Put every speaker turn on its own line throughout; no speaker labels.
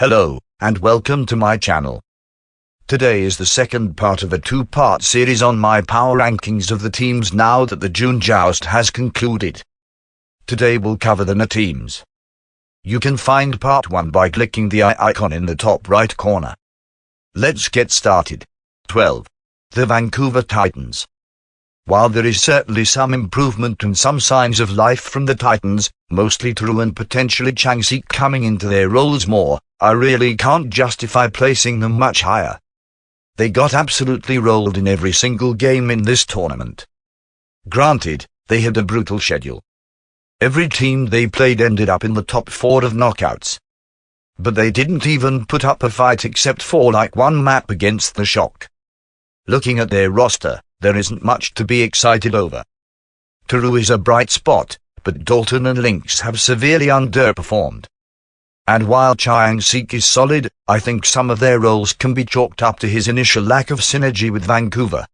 Hello, and welcome to my channel. Today is the second part of a two-part series on my power rankings of the teams now that the June Joust has concluded. Today we'll cover the teams. You can find part 1 by clicking the icon in the top right corner. Let's get started. 12. The Vancouver Titans. While there is certainly some improvement and some signs of life from the Titans, mostly Turu and potentially Changsik coming into their roles more, I really can't justify placing them much higher. They got absolutely rolled in every single game in this tournament. Granted, they had a brutal schedule. Every team they played ended up in the top 4 of knockouts. But they didn't even put up a fight except for like one map against the Shock. Looking at their roster, there isn't much to be excited over. Turu is a bright spot, but Dalton and Lynx have severely underperformed. And while Changsik is solid, I think some of their roles can be chalked up to his initial lack of synergy with Vancouver.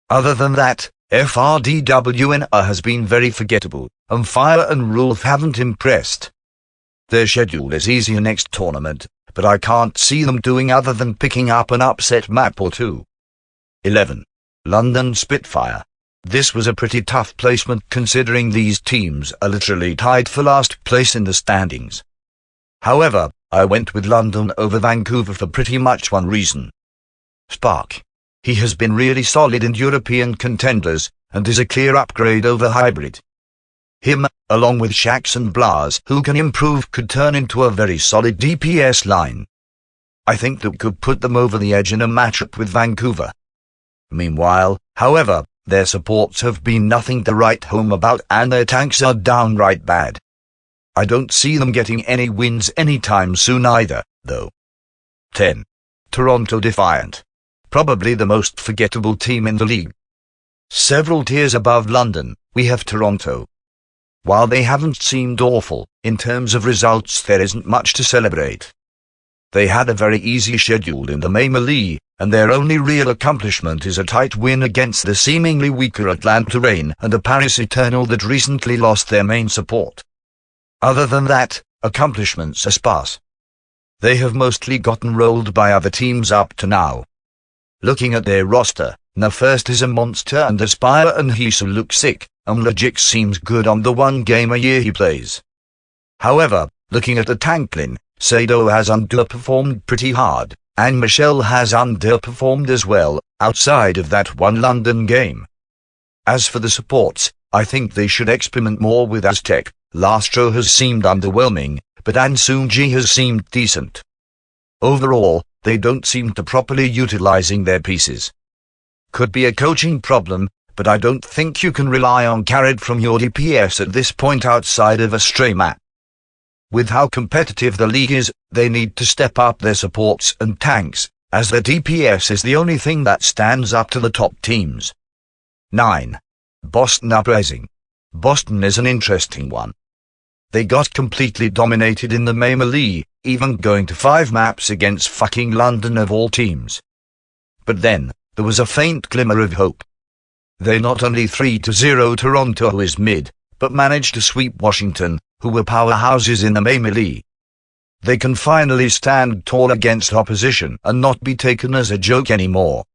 Other than that, FRDWN has been very forgettable, and Fire and Rolf haven't impressed. Their schedule is easier next tournament, but I can't see them doing other than picking up an upset map or two. 11. London Spitfire. This was a pretty tough placement considering these teams are literally tied for last place in the standings. However, I went with London over Vancouver for pretty much one reason. Spark. He has been really solid in European contenders, and is a clear upgrade over Hybrid. Him, along with Shax and Blas, who can improve, could turn into a very solid DPS line. I think that could put them over the edge in a matchup with Vancouver. Meanwhile, however, their supports have been nothing to write home about and their tanks are downright bad. I don't see them getting any wins anytime soon either, though. 10. Toronto Defiant. Probably the most forgettable team in the league. Several tiers above London, we have Toronto. While they haven't seemed awful, in terms of results there isn't much to celebrate. They had a very easy schedule in the Mayhem, and their only real accomplishment is a tight win against the seemingly weaker Atlanta Reign and a Paris Eternal that recently lost their main support. Other than that, accomplishments are sparse. They have mostly gotten rolled by other teams up to now. Looking at their roster, First is a monster and Aspire and Hisu look sick, and Logic seems good on the one game a year he plays. However, looking at the tanklane, Sado has underperformed pretty hard, and Michelle has underperformed as well, outside of that one London game. As for the supports, I think they should experiment more with Aztec. Lastro has seemed underwhelming, but Ansunji has seemed decent. Overall, they don't seem to properly utilizing their pieces. Could be a coaching problem, but I don't think you can rely on carried from your DPS at this point outside of a stray map. With how competitive the league is, they need to step up their supports and tanks, as their DPS is the only thing that stands up to the top teams. 9. Boston Uprising. Boston is an interesting one. They got completely dominated in the Mayhem, even going to 5 maps against fucking London of all teams. But then, there was a faint glimmer of hope. They not only 3-0 Toronto, who is mid, but managed to sweep Washington, who were powerhouses in the Mayhem. They can finally stand tall against opposition and not be taken as a joke anymore.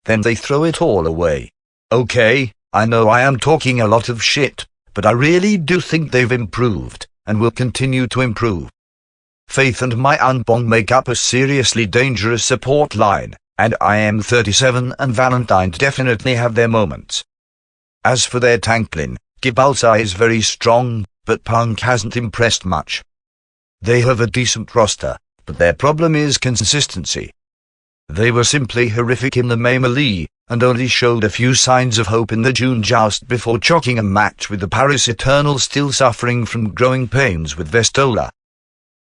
Then they throw it all away. Okay, I know I am talking a lot of shit, but I really do think they've improved, and will continue to improve. Faith and my Unbong make up a seriously dangerous support line, and IM37 and Valentine definitely have their moments. As for their tanklane, Gibalsa is very strong, but Punk hasn't impressed much. They have a decent roster, but their problem is consistency. They were simply horrific in the Mayhem, and only showed a few signs of hope in the June Joust before chalking a match with the Paris Eternal, still suffering from growing pains with Vestola.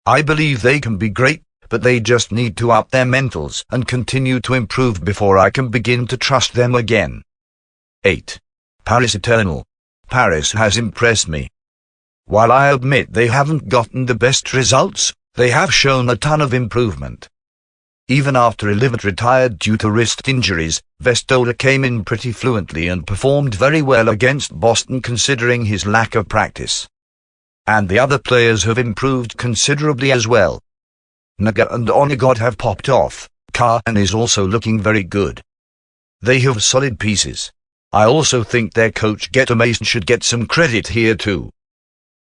I believe they can be great, but they just need to up their mentals and continue to improve before I can begin to trust them again. 8. Paris Eternal. Paris has impressed me. While I admit they haven't gotten the best results, they have shown a ton of improvement. Even after Elivat retired due to wrist injuries, Vestola came in pretty fluently and performed very well against Boston considering his lack of practice. And the other players have improved considerably as well. Naga and Onigod have popped off. Khan is also looking very good. They have solid pieces. I also think their coach Mason should get some credit here too.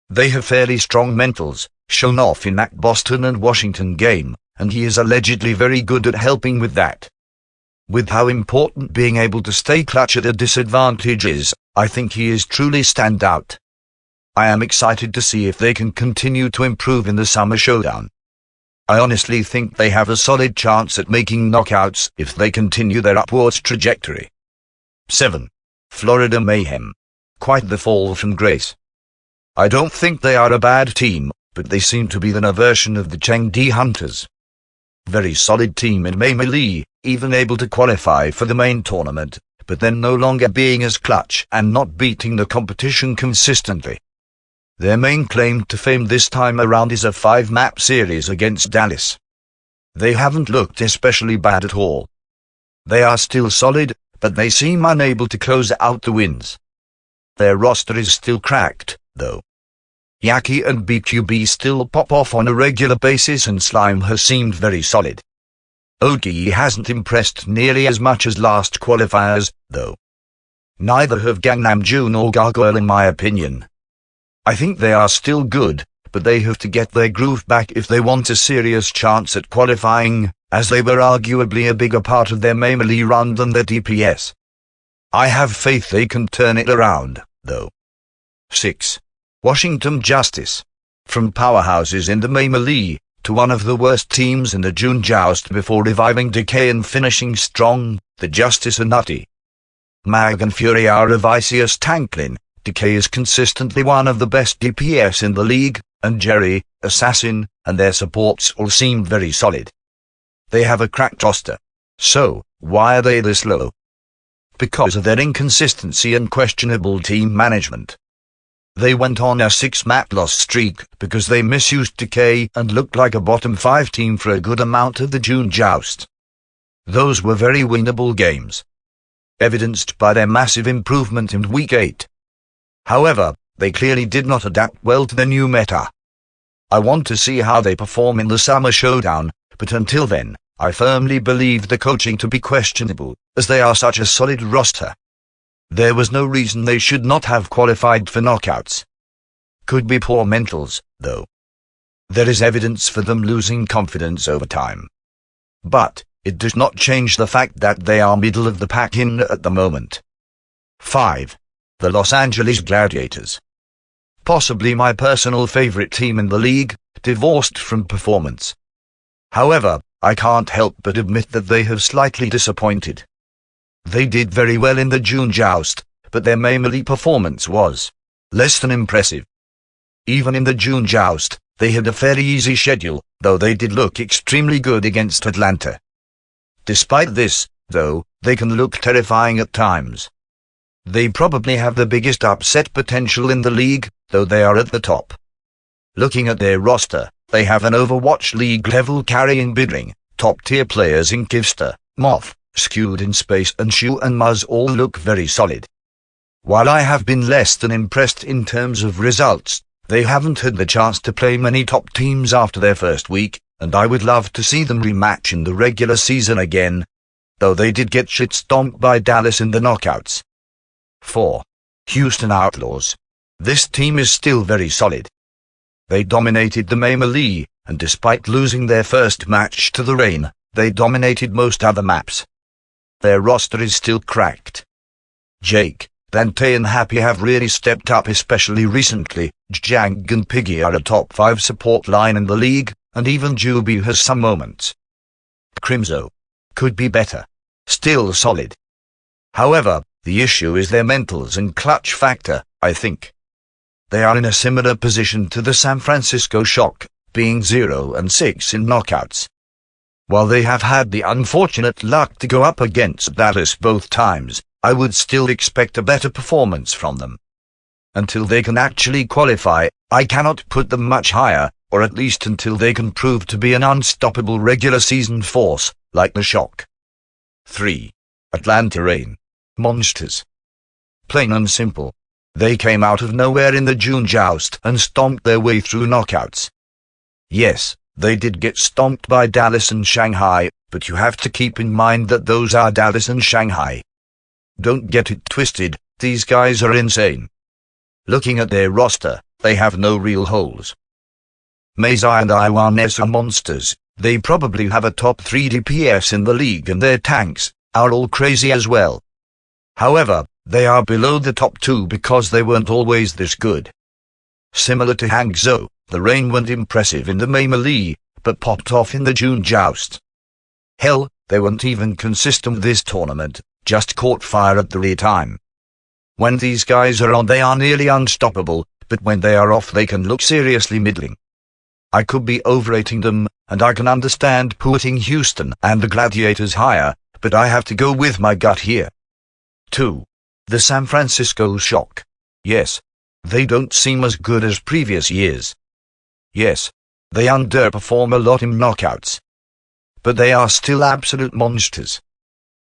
They have fairly strong mentals, shown off in that Boston and Washington game, and he is allegedly very good at helping with that. With how important being able to stay clutch at a disadvantage is, I think he is truly stand out. I am excited to see if they can continue to improve in the Summer Showdown. I honestly think they have a solid chance at making knockouts if they continue their upwards trajectory. 7. Florida Mayhem. Quite the fall from grace. I don't think they are a bad team, but they seem to be the version of the Chengdi Hunters. Very solid team in Mayhem, even able to qualify for the main tournament, but then no longer being as clutch and not beating the competition consistently. Their main claim to fame this time around is a 5-map series against Dallas. They haven't looked especially bad at all. They are still solid, but they seem unable to close out the wins. Their roster is still cracked, though. Yaki and BQB still pop off on a regular basis, and Slime has seemed very solid. Ogi hasn't impressed nearly as much as last qualifiers, though. Neither have Gangnam June or Gargoyle in my opinion. I think they are still good, but they have to get their groove back if they want a serious chance at qualifying, as they were arguably a bigger part of their melee run than their DPS. I have faith they can turn it around, though. 6. Washington Justice. From powerhouses in the melee, to one of the worst teams in the June Joust before reviving Decay and finishing strong, the Justice are nutty. Mag and Fury are a vicious tanklin. Decay is consistently one of the best DPS in the league, and Jerry, Assassin, and their supports all seem very solid. They have a cracked roster. So, why are they this low? Because of their inconsistency and questionable team management. They went on a 6-map loss streak because they misused Decay and looked like a bottom 5 team for a good amount of the June Joust. Those were very winnable games, evidenced by their massive improvement in Week 8. However, they clearly did not adapt well to the new meta. I want to see how they perform in the Summer Showdown, but until then, I firmly believe the coaching to be questionable, as they are such a solid roster. There was no reason they should not have qualified for knockouts. Could be poor mentals, though. There is evidence for them losing confidence over time. But it does not change the fact that they are middle of the pack at the moment. 5. The Los Angeles Gladiators. Possibly my personal favorite team in the league, divorced from performance. However, I can't help but admit that they have slightly disappointed. They did very well in the June Joust, but their melee performance was less than impressive. Even in the June Joust, they had a fairly easy schedule, though they did look extremely good against Atlanta. Despite this, though, they can look terrifying at times. They probably have the biggest upset potential in the league, though they are at the top. Looking at their roster, they have an Overwatch League level carry in Bidding, top-tier players in Kivster, Moth, Skewed in Space and Shu and Muzz all look very solid. While I have been less than impressed in terms of results, they haven't had the chance to play many top teams after their first week, and I would love to see them rematch in the regular season again, though they did get shit-stomped by Dallas in the knockouts. 4. Houston Outlaws. This team is still very solid. They dominated the melee, and despite losing their first match to the Rain, they dominated most other maps. Their roster is still cracked. Jake, Dante and Happy have really stepped up, especially recently. Jang and Piggy are a top 5 support line in the league, and even Juby has some moments. Crimzo could be better. Still solid. However, the issue is their mentals and clutch factor, I think. They are in a similar position to the San Francisco Shock, being 0-6 in knockouts. While they have had the unfortunate luck to go up against Dallas both times, I would still expect a better performance from them. Until they can actually qualify, I cannot put them much higher, or at least until they can prove to be an unstoppable regular season force, like the Shock. 3. Atlanta Rain. Monsters. Plain and simple. They came out of nowhere in the June Joust and stomped their way through knockouts. Yes, They did get stomped by Dallas and Shanghai, but you have to keep in mind that those are Dallas and Shanghai. Don't get it twisted, these guys are insane. Looking at their roster, they have no real holes. Mesa and Iwanes are monsters. They probably have a top 3 DPS in the league, and their tanks are all crazy as well. However, they are below the top 2 because they weren't always this good. Similar to Hangzhou, the rain went impressive in the May melee, but popped off in the June joust. Hell, they weren't even consistent this tournament, just caught fire at the right time. When these guys are on, they are nearly unstoppable, but when they are off, they can look seriously middling. I could be overrating them, and I can understand putting Houston and the Gladiators higher, but I have to go with my gut here. 2. The San Francisco Shock. Yes. They don't seem as good as previous years. Yes. They underperform a lot in knockouts. But they are still absolute monsters.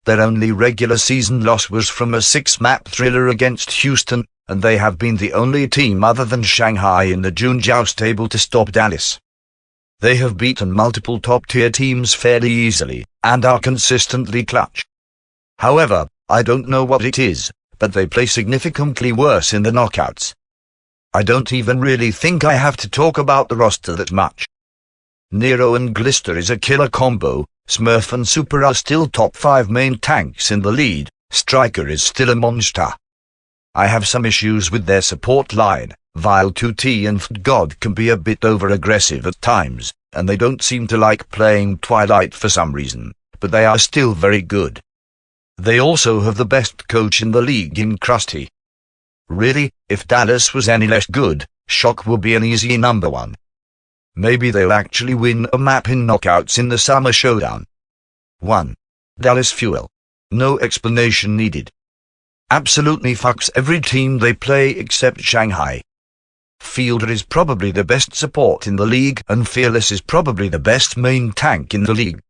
Their only regular season loss was from a 6-map thriller against Houston, and they have been the only team other than Shanghai in the June joust able to stop Dallas. They have beaten multiple top-tier teams fairly easily, and are consistently clutch. However, I don't know what it is, but they play significantly worse in the knockouts. I don't even really think I have to talk about the roster that much. Nero and Glister is a killer combo, Smurf and Super are still top 5 main tanks in the lead, Striker is still a monster. I have some issues with their support line. Vile 2T and God can be a bit over-aggressive at times, and they don't seem to like playing Twilight for some reason, but they are still very good. They also have the best coach in the league in Krusty. Really, if Dallas was any less good, Shock would be an easy number 1. Maybe they'll actually win a map in knockouts in the Summer Showdown. 1. Dallas Fuel. No explanation needed. Absolutely fucks every team they play except Shanghai. Fielder is probably the best support in the league, and Fearless is probably the best main tank in the league.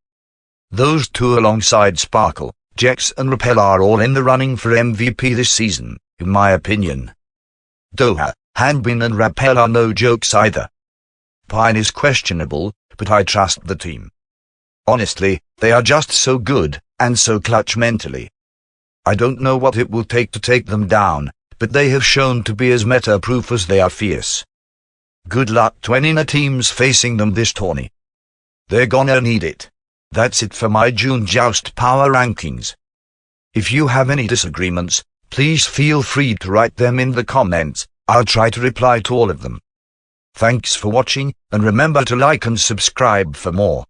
Those two alongside Sparkle, Jex and Rappel are all in the running for MVP this season, in my opinion. Doha, Hanbin and Rappel are no jokes either. Pine is questionable, but I trust the team. Honestly, they are just so good, and so clutch mentally. I don't know what it will take to take them down, but they have shown to be as meta-proof as they are fierce. Good luck to any teams facing them this tourney. They're gonna need it. That's it for my June Joust power rankings. If you have any disagreements, please feel free to write them in the comments. I'll try to reply to all of them. Thanks for watching, and remember to like and subscribe for more.